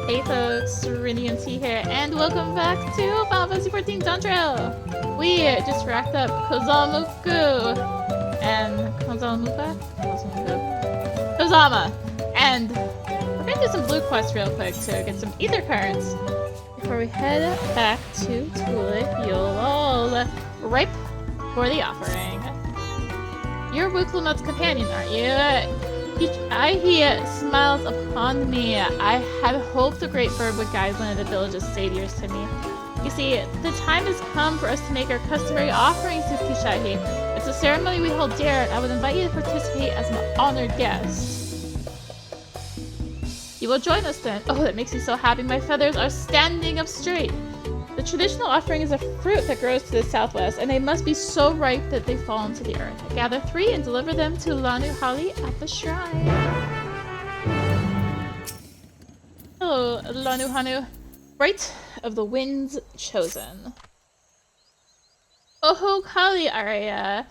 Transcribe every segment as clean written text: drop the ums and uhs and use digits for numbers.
Hey folks, Rini and T here, and welcome back to Final Fantasy XIV Dawntrail! We just racked up kozama'uka and Kozama! And we're gonna do some blue quests real quick to get some ether currents before we head back to Tuliyollal, ripe for the offering. You're Wachumeqimeqi's companion, aren't you? He smiles upon me. I had hoped the great bird would guide one of the village's saviors to me. You see, the time has come for us to make our customary offerings to XIV. It's a ceremony we hold dear, and I would invite you to participate as an honored guest. You will join us then. Oh, that makes me so happy. My feathers are standing up straight. The traditional offering is a fruit that grows to the southwest, and they must be so ripe that they fall into the earth. I gather 3 and deliver them to Lanuhali at the shrine. Hello, Lanuhanu. Right of the winds chosen. Oh, Kali Arya.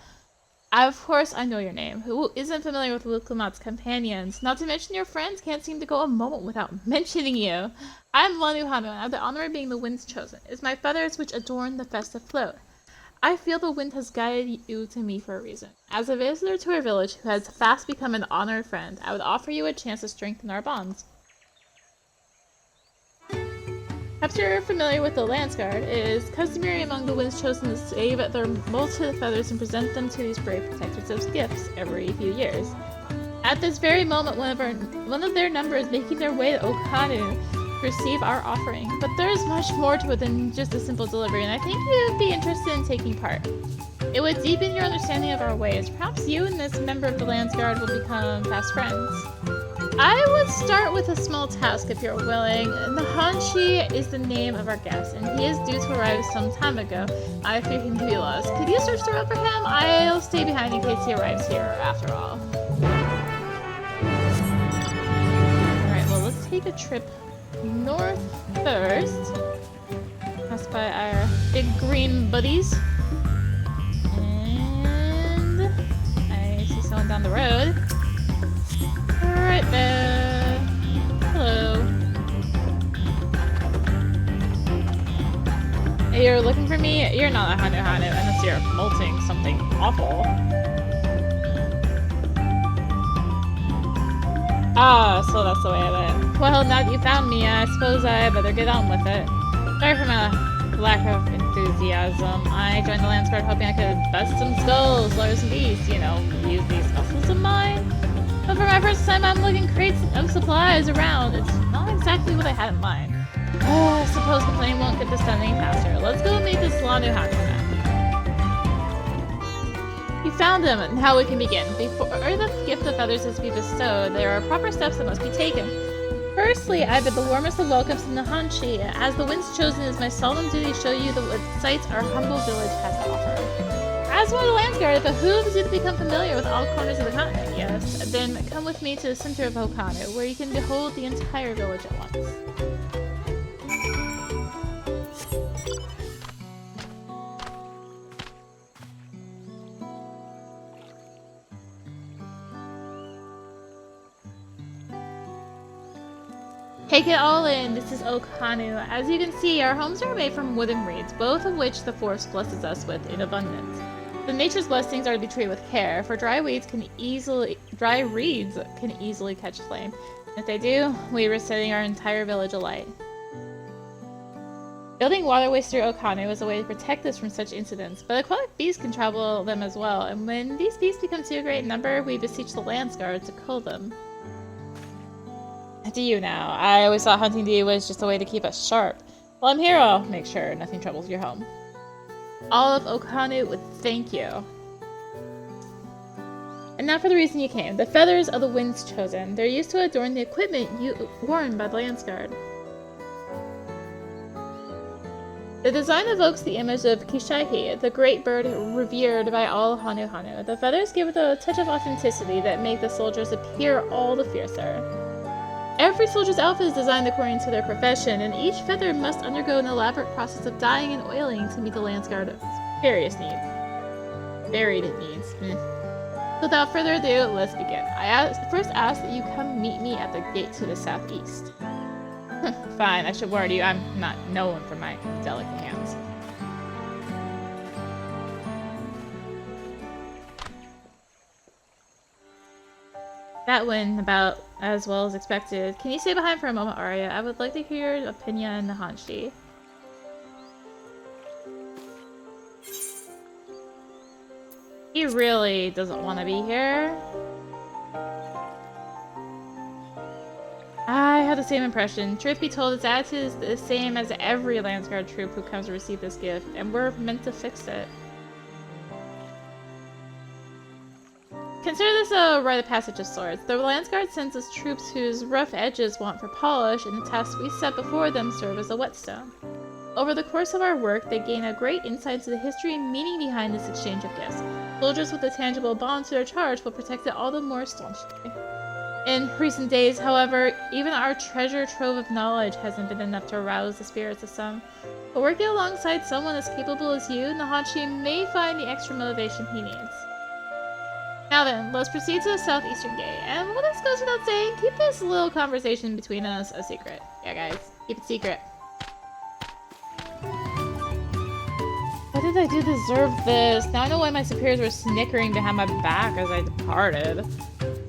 Of course, I know your name. Who isn't familiar with Wachumeqimeqi's companions? Not to mention your friends can't seem to go a moment without mentioning you. I'm Lanuhanu, and I have the honor of being the wind's chosen. It is my feathers which adorn the festive float. I feel the wind has guided you to me for a reason. As a visitor to our village who has fast become an honored friend, I would offer you a chance to strengthen our bonds. Perhaps you're familiar with the Lance Guard. It is customary among the winds chosen to save their molted feathers and present them to these brave protectors as gifts every few years. At this very moment, one of their number is making their way to Okanu to receive our offering. But there's much more to it than just a simple delivery, and I think you'd be interested in taking part. It would deepen your understanding of our ways. Perhaps you and this member of the Lance Guard will become fast friends. I would start with a small task if you're willing. Nahanshi is the name of our guest, and he is due to arrive some time ago. I fear he may be lost. Could you search the road for him? I'll stay behind in case he arrives here after all. Alright, well, let's take a trip north first. Pass by our big green buddies. And I see someone down the road. Right there. Hello. You're looking for me? You're not a Hanu unless you're molting something awful. Ah, so that's the way of it. Well, now that you found me, I suppose I better get on with it. Sorry for my lack of enthusiasm. I joined the Lance Guard hoping I could bust some skulls, lure some beasts, you know, use these muscles of mine. But for my first time, I'm looking crates of supplies around. It's not exactly what I had in mind. Oh, I suppose complaining won't get this done any faster. Let's go meet this Lanuhanu man. You found him, and now we can begin. Before the gift of feathers is to be bestowed, there are proper steps that must be taken. Firstly, I bid the warmest of welcomes to Nahanshi. As the wind's chosen, it is my solemn duty to show you the sights our humble village has to offer. As one of the Lance Guard, it behooves you to become familiar with all corners of the continent, yes? Then come with me to the center of Okanu, where you can behold the entire village at once. Take it all in, this is Okanu. As you can see, our homes are made from wooden reeds, both of which the forest blesses us with in abundance. The nature's blessings are to be treated with care, for dry reeds can easily catch flame. If they do, we risk setting our entire village alight. Building waterways through Okanu is a way to protect us from such incidents, but aquatic beasts can travel them as well, and when these beasts become too great in number, we beseech the Lance Guard to kill them. To you now. I always thought hunting to you was just a way to keep us sharp. While I'm here, I'll make sure nothing troubles your home. All of Okanu would thank you. And now for the reason you came. The feathers of the winds chosen. They're used to adorn the equipment worn by the Lance Guard. The design evokes the image of XIV, the great bird revered by all Hanuhanu. The feathers give it a touch of authenticity that make the soldiers appear all the fiercer. Every soldier's outfit is designed according to their profession, and each feather must undergo an elaborate process of dyeing and oiling to meet the Lance Guard's various needs. Varied needs. Without further ado, let's begin. I first ask that you come meet me at the gate to the southeast. fine. I should warn you, I'm not known for my delicate hands. That went about as well as expected. Can you stay behind for a moment, Arya? I would like to hear your opinion on Hanshi. He really doesn't want to be here. I have the same impression. Truth be told, his attitude is the same as every Landsguard troop who comes to receive this gift, and we're meant to fix it. Consider this a rite of passage of sorts. The Landsguard sends us troops whose rough edges want for polish, and the tasks we set before them serve as a whetstone. Over the course of our work, they gain a great insight into the history and meaning behind this exchange of gifts. Soldiers with a tangible bond to their charge will protect it all the more staunchly. In recent days, however, even our treasure trove of knowledge hasn't been enough to arouse the spirits of some. But working alongside someone as capable as you, Nahanshi may find the extra motivation he needs. Now then, let's proceed to the southeastern gate. And what this goes without saying, keep this little conversation between us a secret. Yeah, guys, keep it secret. What did I do to deserve this? Now I know why my superiors were snickering behind my back as I departed.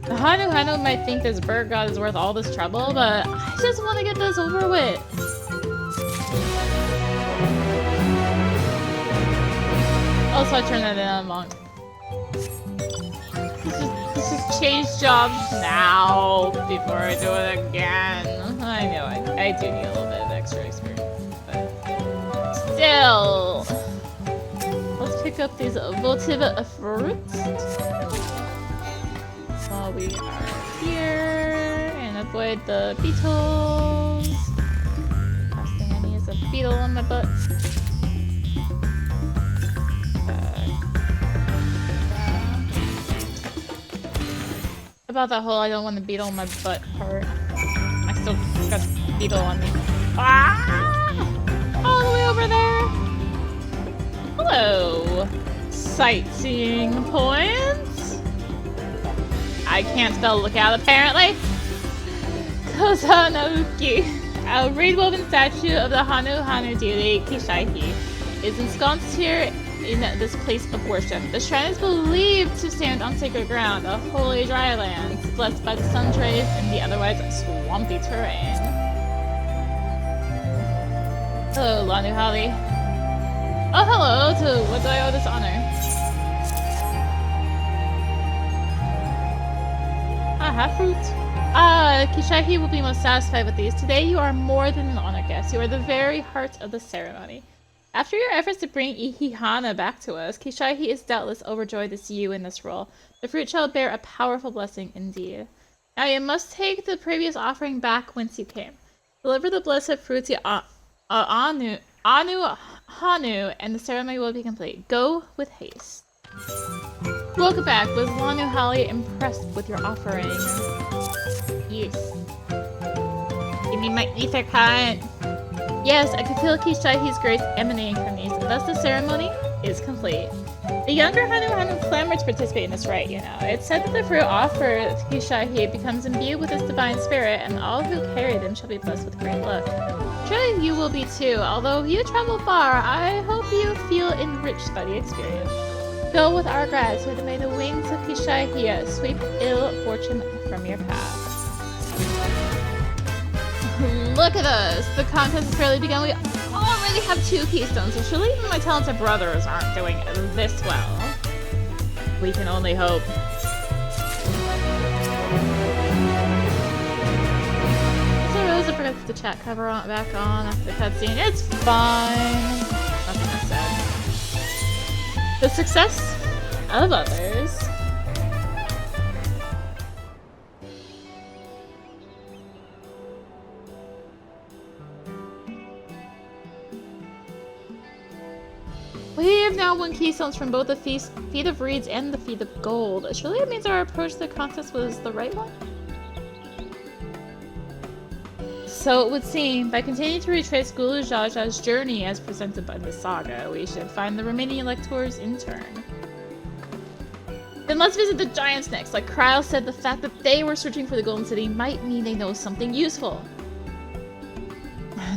The Hanu might think this bird god is worth all this trouble, but I just want to get this over with. Also, I turned that in on Monk. Let's just change jobs now before I do it again. I know I do need a little bit of extra experience, but still. Let's pick up these votive fruits while we are here and avoid the beetles. Last thing I need is a beetle on my butt. About that whole I don't want the beetle on my butt part. I still got the beetle on me. Ah! All the way over there. Hello. Sightseeing points. I can't spell lookout apparently. Kozama'uka, a reed-woven statue of the Hanu deity Kishihi, is ensconced here in this place of worship. The shrine is believed to stand on sacred ground, a holy dry land, blessed by the sun's rays and the otherwise swampy terrain. Hello, Lanuhali. Oh, hello! To what do I owe this honor? Aha, fruit. Kishihi will be most satisfied with these. Today you are more than an honored guest. You are the very heart of the ceremony. After your efforts to bring Ihihana back to us, Kishihi is doubtless overjoyed to see you in this role. The fruit shall bear a powerful blessing indeed. Now you must take the previous offering back whence you came. Deliver the blessed fruit to Hanu, and the ceremony will be complete. Go with haste. Welcome back. Was Lanuhali impressed with your offering? Yes. Give me my ether cut. Yes, I can feel Kishihi's grace emanating from these, and thus the ceremony is complete. The younger Hanu clamored to participate in this rite, you know. It's said that the fruit offered to Kishihi becomes imbued with its divine spirit, and all who carry them shall be blessed with great luck. Surely you will be too. Although you travel far, I hope you feel enriched by the experience. Go with our gratitude, and may the wings of Kishihi sweep ill fortune from your path. Look at us! The contest has barely begun. We already have 2 keystones, so surely even my talented brothers aren't doing this well. We can only hope. So Rosa forgot to put the chat cover back on after the cutscene. It's fine. Nothing I said. The success of others. We have now won keystones from both the Feat of Reeds and the Feat of Gold. Surely it means our approach to the contest was the right one? So it would seem, by continuing to retrace Gulu Jaja's journey as presented by the saga, we should find the remaining electors in turn. Then let's visit the giants next. Like Kryl said, the fact that they were searching for the Golden City might mean they know something useful.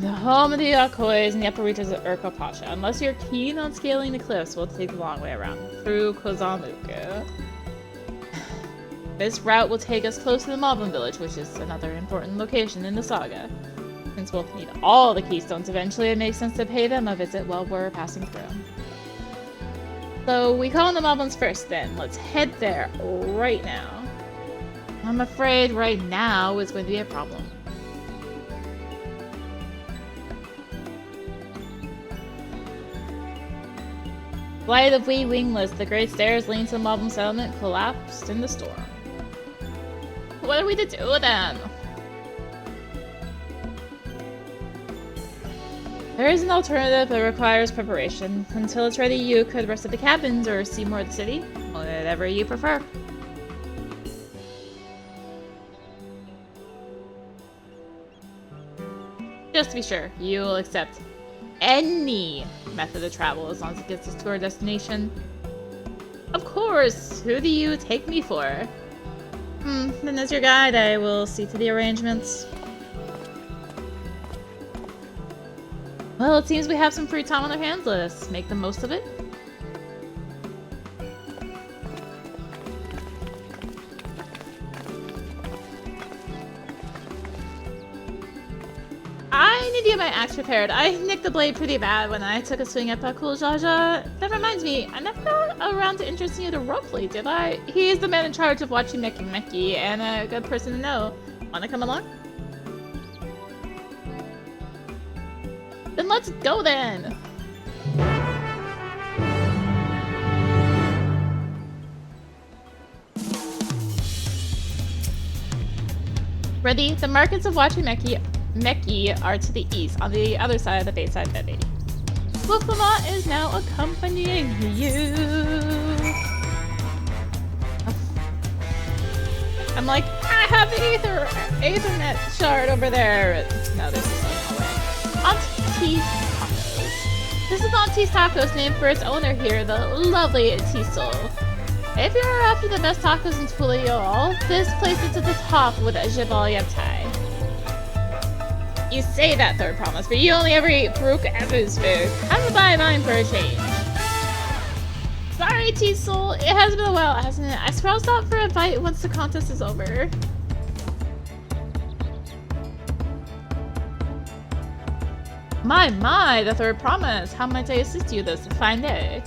The home of the Yakois and the upper reaches of Urko Pasha. Unless you're keen on scaling the cliffs, we'll take the long way around, through kozama'uka. This route will take us close to the Moblin village, which is another important location in the saga. Since we'll need all the keystones eventually, it makes sense to pay them a visit while we're passing through. So we call on the Moblins first then. Let's head there right now. I'm afraid right now is going to be a problem. Flight of we wingless, the great stairs leading to the Moblin settlement collapsed in the storm. What are we to do then? There is an alternative that requires preparation. Until it's ready, you could rest at the cabins or see more of the city. Whatever you prefer. Just to be sure, you will accept any method of travel as long as it gets us to our destination. Of course! Who do you take me for? Then as your guide, I will see to the arrangements. Well, it seems we have some free time on our hands. Let's make the most of it. I need to get my axe repaired. I nicked the blade pretty bad when I took a swing at Jaja. That reminds me, I never got around to introducing you to Roughly, did I? He's the man in charge of Wachumeqimeqi and a good person to know. Wanna come along? Then let's go then! Ready? The markets of Wachumeqi are to the east, on the other side of the Bayside Levee. Wukama is now accompanying you. I'm like, I have the Ethernet shard over there. No, this is no way. Auntie's Tacos. This is Auntie's Tacos, named for its owner here, the lovely Tisol. If you're after the best tacos in Tuliyollal, this place is at the top with a Jibal Yatai. You say that, third promise, but you only ever eat Farouk Abu's food. Have to buy mine for a change. Sorry, T-Soul. It has been a while, hasn't it? I swear I'll stop for a bite once the contest is over. My, the third promise. How might I assist you this fine day?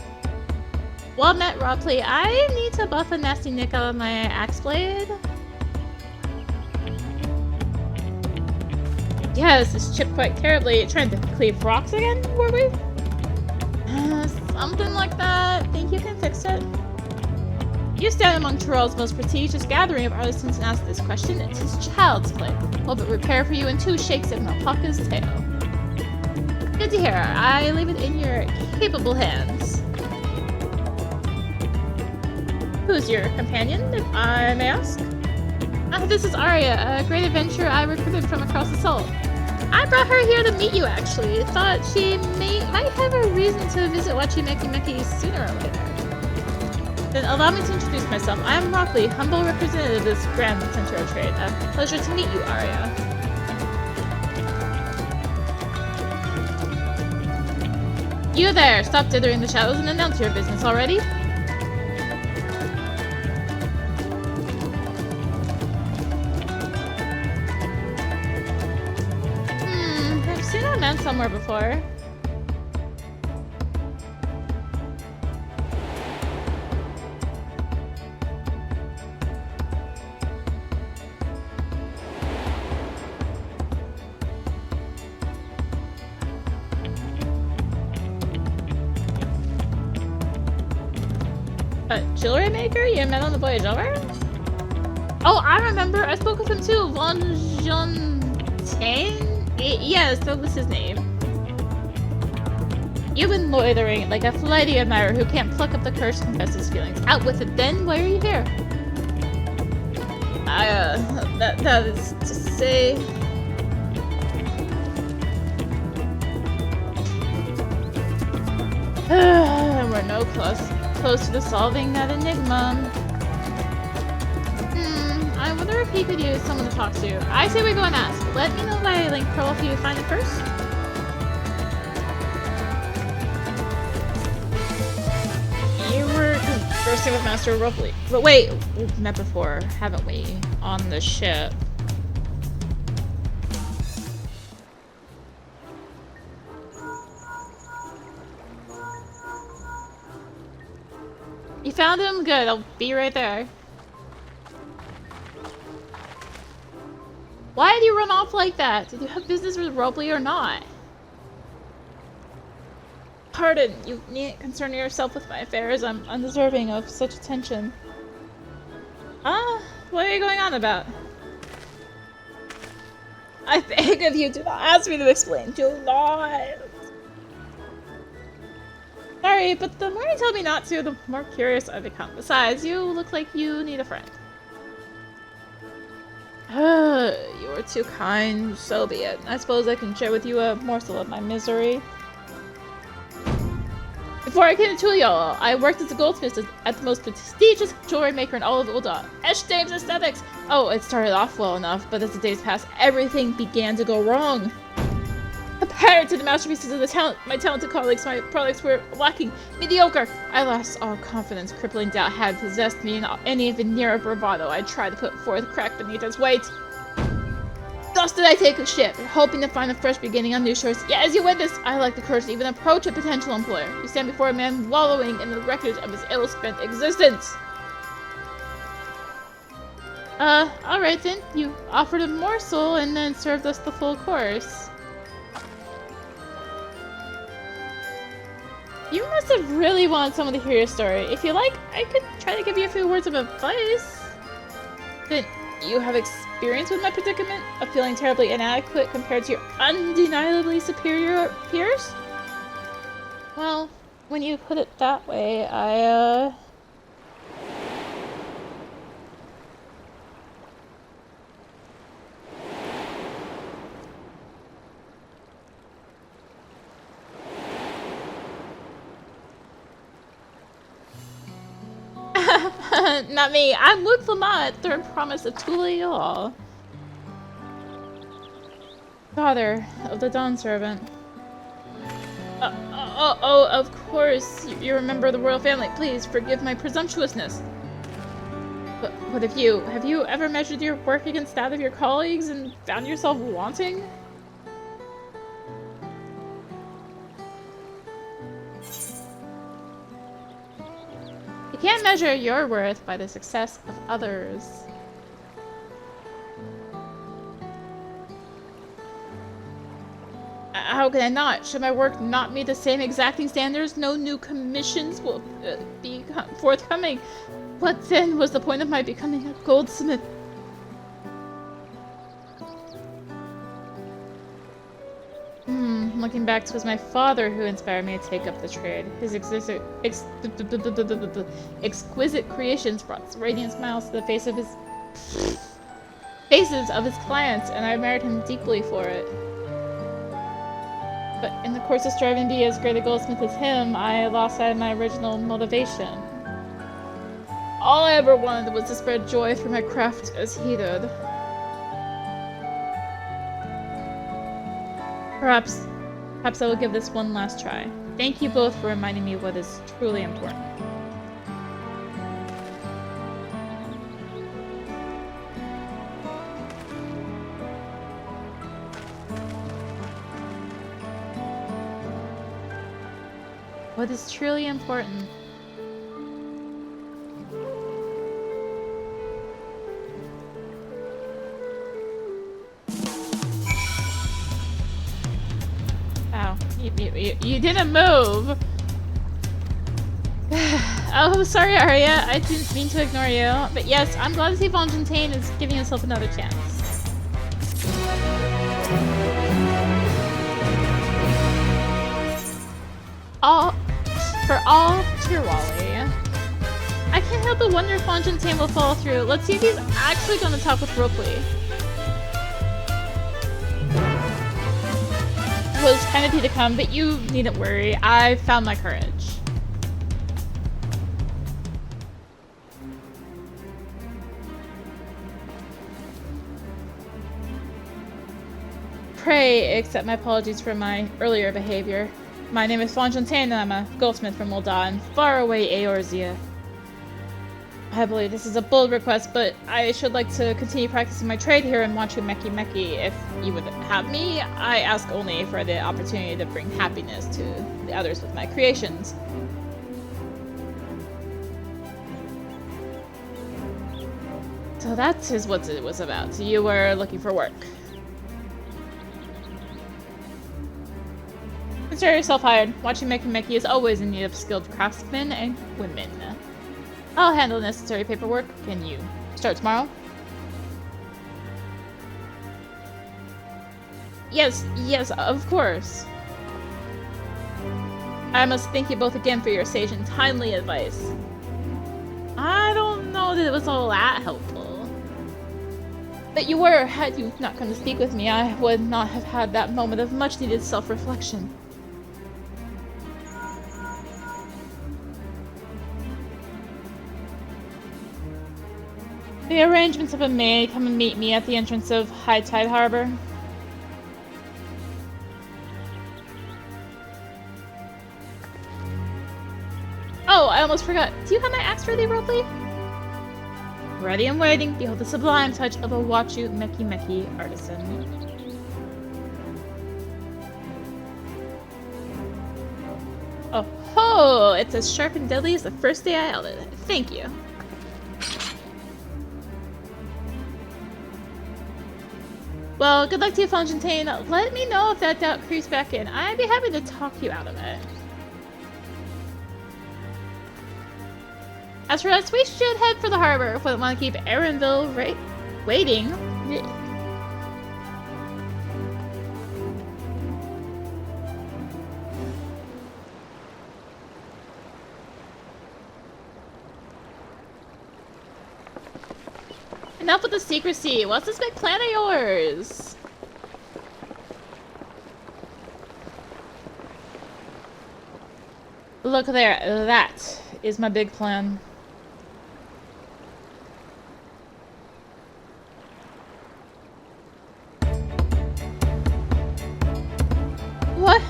Well met, Ropley. I need to buff a nasty nick out of my axe blade. Yes, this chipped quite terribly. Trying to cleave rocks again, were we? Something like that. Think you can fix it? You stand among Tyrell's most prestigious gathering of artisans and ask this question. It is child's play. Will it repair for you in 2 shakes of an alpaca's tail? Good to hear. I leave it in your capable hands. Who's your companion, if I may ask? This is Arya, a great adventurer I recruited from across the salt. I brought her here to meet you, actually. Thought she might have a reason to visit Wachumeqimeqi sooner or later. Then allow me to introduce myself. I am Rockley, humble representative of this grand center of trade. A pleasure to meet you, Arya. You there! Stop dithering in the shadows and announce your business already. I've seen that man somewhere before. Jewelry maker you met on the voyage over? Oh, I remember. I spoke with him too. Von Jontain? Yes, that was his name. You've been loitering like a flighty admirer who can't pluck up the courage to confess his feelings. Out with it then. Why are you here? That is to say... We're no close to solving that enigma. I wonder if he could use someone to talk to. I say we go and ask. Let me know by link pro if you find it first. You were conversing with Master Robley. But wait, we've met before, haven't we? On the ship. You found him? Good, I'll be right there. Why did you run off like that? Did you have business with Robley or not? Pardon, you needn't concern yourself with my affairs. I'm undeserving of such attention. What are you going on about? I beg of you, do not ask me to explain. Do not. Sorry, but the more you tell me not to, the more curious I become. Besides, you look like you need a friend. You are too kind, so be it. I suppose I can share with you a morsel of my misery. Before I came to Tuliyollal, I worked as a goldsmith at the most prestigious jewelry maker in all of Ul'dah, Dame's Aesthetics. Oh, it started off well enough, but as the days passed, everything began to go wrong. Compared to the masterpieces of my talented colleagues, my products were lacking, mediocre. I lost all confidence. Crippling doubt had possessed me, and any veneer of bravado I tried to put forth cracked beneath its weight. Thus did I take a ship, hoping to find a fresh beginning on new shores. Yet as you witness, I lack the courage to even approach a potential employer. You stand before a man wallowing in the wreckage of his ill-spent existence. Alright then. You offered a morsel and then served us the full course. You must have really wanted someone to hear your story. If you like, I could try to give you a few words of advice. Then you have experience with my predicament of feeling terribly inadequate compared to your undeniably superior peers? Well, when you put it that way, Not me. I'm Luke Lamont, third promise of Tuliyollal. Daughter of the Dawn Servant. Oh, of course. You remember the royal family. Please forgive my presumptuousness. But what have you? Have you ever measured your work against that of your colleagues and found yourself wanting? You can't measure your worth by the success of others. How can I not? Should my work not meet the same exacting standards, no new commissions will be forthcoming. What then was the point of my becoming a goldsmith? Looking back, it was my father who inspired me to take up the trade. His exquisite creations brought radiant smiles to the faces of his clients, and I admired him deeply for it. But in the course of striving to be as great a goldsmith as him, I lost sight of my original motivation. All I ever wanted was to spread joy through my craft as he did. Perhaps I will give this one last try. Thank you both for reminding me what is truly important. What is truly important? Wow, you didn't move. Oh, sorry, Arya. I didn't mean to ignore you. But yes, I'm glad to see Von Fontaine is giving himself another chance. For all Tirwali. I can't help but wonder if Von Fontaine will follow through. Let's see if he's actually going to talk with Robley. Was kind of he to come, but you needn't worry. I found my courage. pray accept my apologies for my earlier behavior. My name is Fontaine, and I'm a goldsmith from Molda in faraway Eorzea. I believe this is a bold request, but I should like to continue practicing my trade here in Wachumeqimeqi. If you would have me, I ask only for the opportunity to bring happiness to the others with my creations. So that is what it was about. You were looking for work. Consider yourself hired. Wachumeqimeqi is always in need of skilled craftsmen and women. I'll handle necessary paperwork. Can you start tomorrow? Yes, of course. I must thank you both again for your sage and timely advice. I don't know that it was all that helpful. But you were. Had you not come to speak with me, I would not have had that moment of much-needed self-reflection. The arrangements have been made. Come and meet me at the entrance of High Tide Harbor. Oh, I almost forgot. Do you have my axe ready, Rodley? Ready and waiting. Behold the sublime touch of a Wachumeqimeqi artisan. Oh ho! It's as sharp and deadly as the first day I held it. Thank you. Well, good luck to you, Fontaine. Let me know if that doubt creeps back in. I'd be happy to talk you out of it. As for us, we should head for the harbor. Wouldn't want to keep Erinville waiting. Enough with the secrecy. What's this big plan of yours? Look there. That is my big plan. What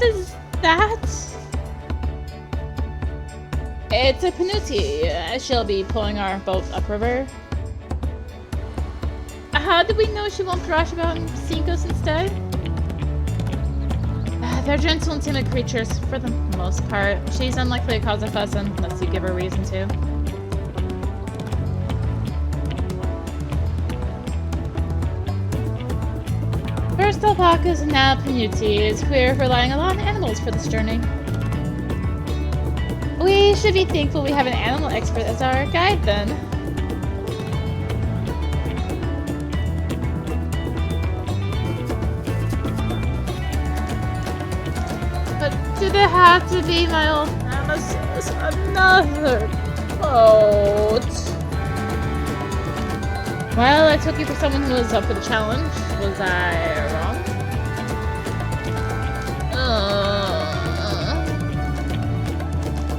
is that? It's a Panuti. She'll be pulling our boat upriver. How do we know she won't thrash about and sink us instead? They're gentle and timid creatures, for the most part. She's unlikely to cause a fuss unless you give her reason to. First alpacas and now Panutis. We're relying a lot on animals for this journey. We should be thankful we have an animal expert as our guide then. But did it have to be my old nemesis? Another boat. Well, I took you for someone who was up for the challenge. Was I wrong?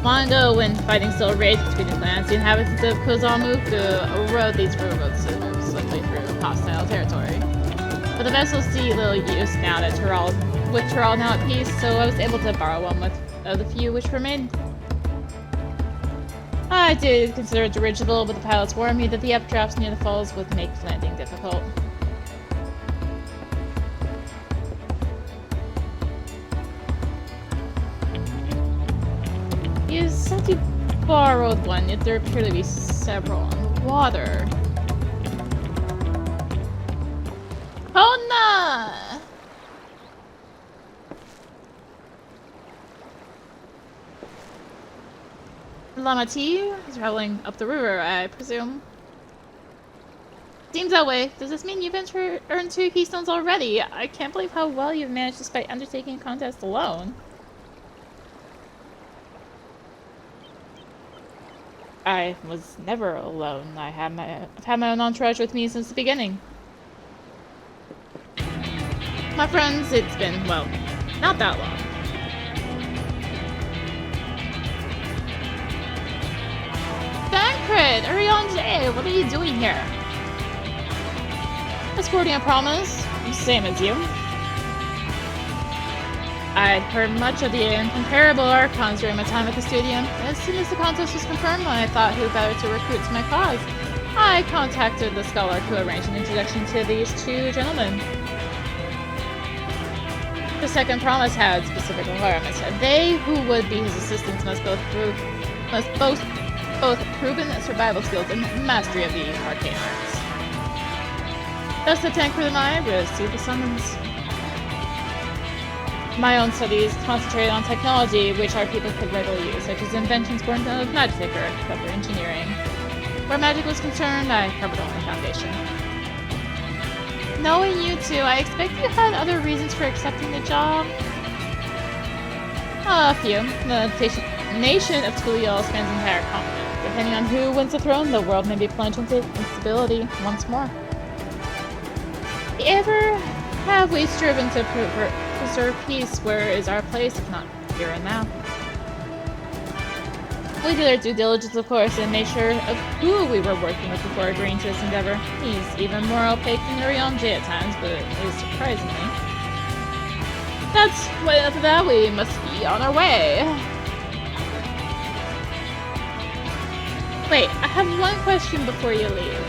Long ago, when fighting still raged between the clans, the inhabitants of Kozama'uka rode these riverboats to move swiftly through hostile territory. But the vessels see little use now that with Tural now at peace, so I was able to borrow one of the few which remained. I did consider it dirigible, but the pilots warned me that the updrafts near the falls would make landing difficult. You said you borrowed one, yet there appear to be several on the water. Oh no! Lamati is traveling up the river, I presume. Seems that way. Does this mean you've earned 2 keystones already? I can't believe how well you've managed despite undertaking a contest alone. I was never alone. I've had my own entourage with me since the beginning. My friends, it's been, well, not that long. Bankrit! Ariane, what are you doing here? Escorting a promise. Same as you. I'd heard much of the incomparable Archons during my time at the stadium. As soon as the contest was confirmed, I thought who better to recruit to my cause. I contacted the scholar who arranged an introduction to these two gentlemen. The second promise had specific requirements. They who would be his assistants must both proven survival skills and mastery of the arcane arts. Thus the Tancred and I received the summons. My own studies concentrated on technology which our people could readily use, such as inventions born of magic or clever engineering. Where magic was concerned, I covered only foundation. Knowing you two, I expect you had other reasons for accepting the job. A few. The nation of Tuliyollal spans an entire continent. Depending on who wins the throne, the world may be plunged into instability once more. Ever have we striven to preserve peace? Where is our place, if not here and now? We did our due diligence, of course, and made sure of who we were working with before agreeing to this endeavor. He's even more opaque than J at times, but at least surprisingly. That's why after that we must be on our way. Wait, I have one question before you leave.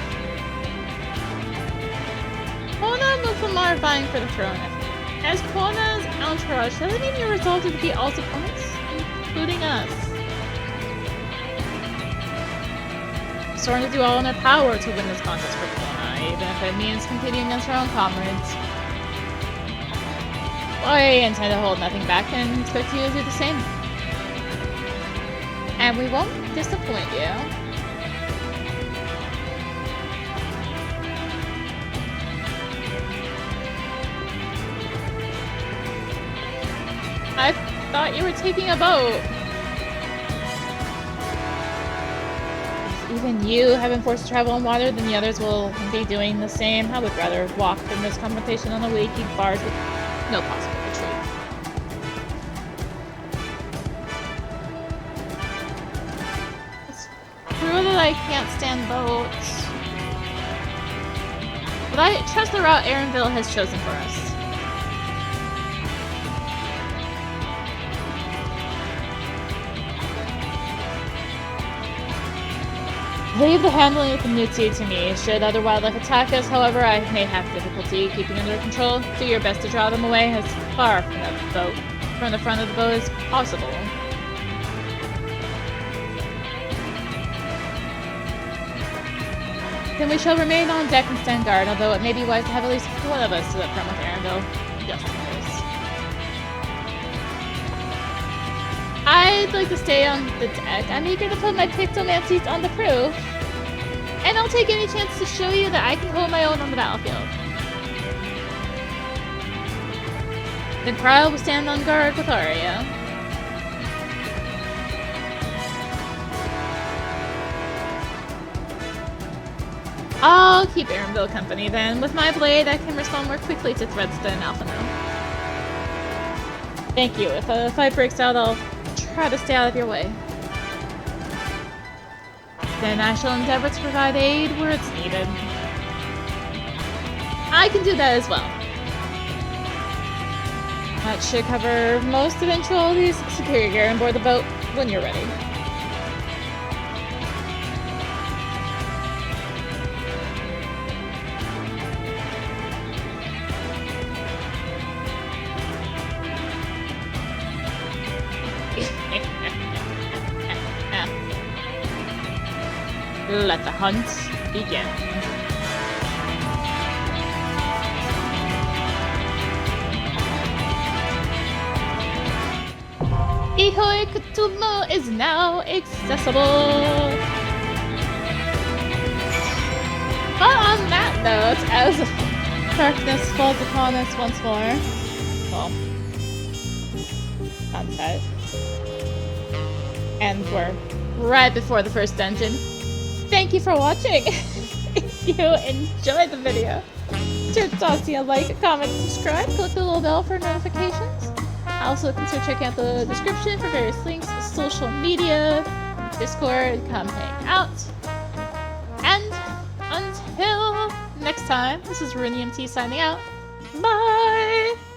Kona and Mufamar are vying for the throne. As Kona's entourage, does it mean you're resolved to defeat all opponents, including us? Sworn to do all in their power to win this contest for Kona, even if it means competing against our own comrades. I intend to hold nothing back and expect you to do the same. And we won't disappoint you. I thought you were taking a boat. Even you have been forced to travel on water, then the others will be doing the same. I would rather walk from this confrontation on a leaky barge with no possible retreat. It's true that I can't stand boats, but I trust the route Erenville has chosen for us. Leave the handling of the Nutsi to me. Should other wildlife attack us, however, I may have difficulty keeping under control. Do your best to draw them away as far from the front of the boat as possible. Then we shall remain on deck and stand guard, although it may be wise to have at least one of us sit up front with Erenville, just in case. I'd like to stay on the deck. I'm eager to put my pictomancies on the proof. And I'll take any chance to show you that I can hold my own on the battlefield. Then Kryl will stand on guard with Arya. I'll keep Erenville company then. With my blade, I can respond more quickly to threats than Alphino. Thank you. If a fight breaks out, I'll try to stay out of your way. Then I shall endeavor to provide aid where it's needed. I can do that as well. That should cover most eventualities. Secure your gear on board the boat when you're ready. Let the hunt begin. Ihoi Kutumo is now accessible. But on that note, as darkness falls upon us once more, well, sunset, and we're right before the first dungeon. Thank you for watching. If you enjoyed the video, sure to toss you a like, comment, subscribe, click the little bell for notifications. Also consider checking out the description for various links, social media, Discord, come hang out. And until next time, this is RuniMT signing out. Bye!